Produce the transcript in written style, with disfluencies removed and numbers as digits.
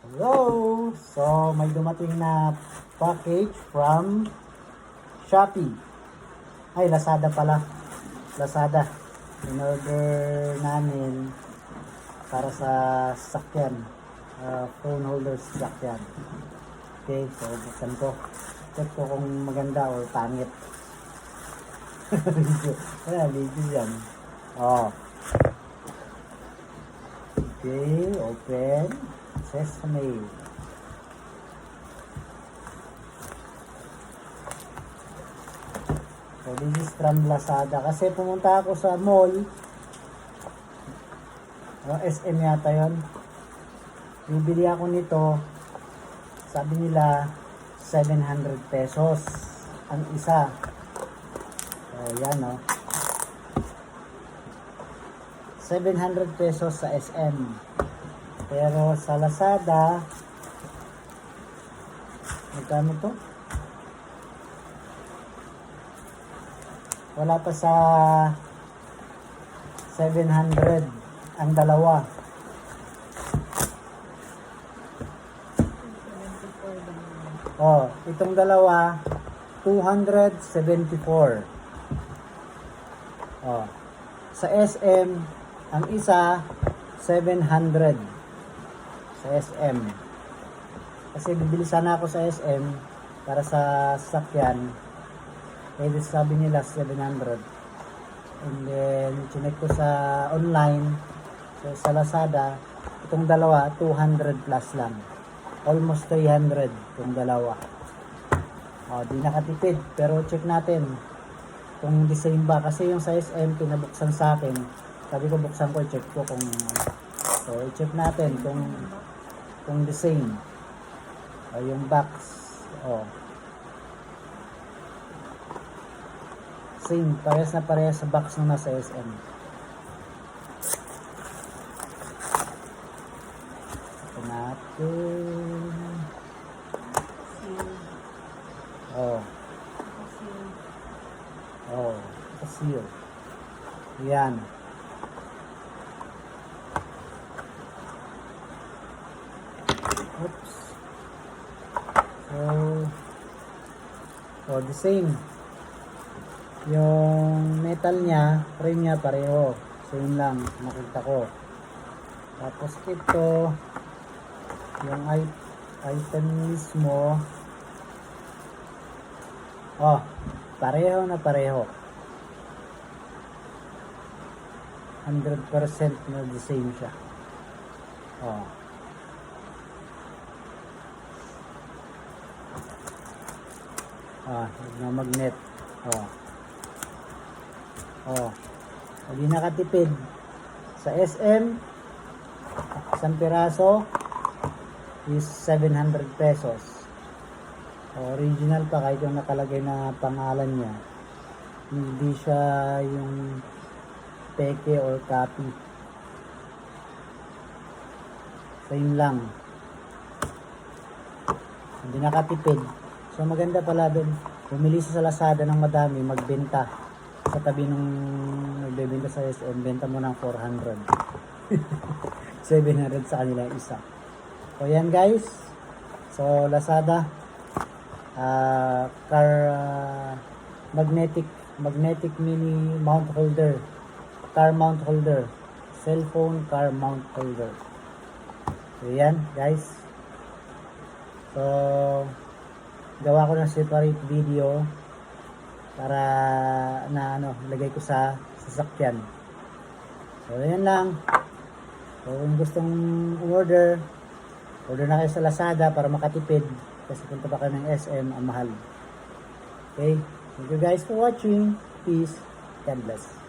Hello! So, may dumating na package from Shopee. Ay, Lazada pala. Lazada. In-order namin para sa sasakyan. Phone holder sasakyan. Okay, so buksan ko. Check ko kung maganda or pangit. Video yan. Oh. Okay, open. Sesame. So this is from Lazada. Kasi pumunta ako sa mall. SM yata yun. Bibili ako nito. Sabi nila 700 pesos ang isa. So yan o. 700 pesos sa SM. Pero sa Lazada, magkano to? Wala pa sa 700 ang dalawa. Oh, itong dalawa 274. Oh. Sa SM, ang isa 700 sa SM. Kasi bibili sana ako sa SM para sa sasakyan. Eh, sabi nila 700. And then, chinek ko sa online. So, sa Lazada, itong dalawa, 200 plus lang. Almost 300 itong dalawa. O, di nakatipid. Pero check natin kung design ba. Kasi yung sa SM, pinabuksan sa akin. Sabi ko, buksan ko, check ko kung... So, i-check natin kung design. O, yung box. O. Same, parehas na parehas sa box na nasa SM. Ito natin. Oh. Oh, seal. Yan. Oops. So, the same. Yung metal niya, frame niya pareho. Same lang, nakita ko. Tapos ito, yung item mismo, oh, pareho na pareho. 100% na the same siya. Oh. Ah, na magnet. Oh. Oh. Hindi nakatipid. Sa SM, isang piraso is 700 pesos. Original pa kahit yung nakalagay na pangalan niya. Hindi siya yung peke or copy. Same lang. Hindi nakatipid. So maganda pala din. Bumili sa Lazada ng madami, magbenta. Sa tabi nung nagbebenta sa SM, benta mo ng 400. 700 sa kanila isa. So yan guys. So Lazada. Magnetic mini mount holder. Car mount holder. Cellphone car mount holder. So yan guys. So gawa ko ng separate video para na ilagay ko sa sasakyan. So yan lang. So kung gustong order na kayo sa Lazada para makatipid kasi punta pa kayo ng SM, ang mahal. Okay, thank you guys for watching. Peace, God bless.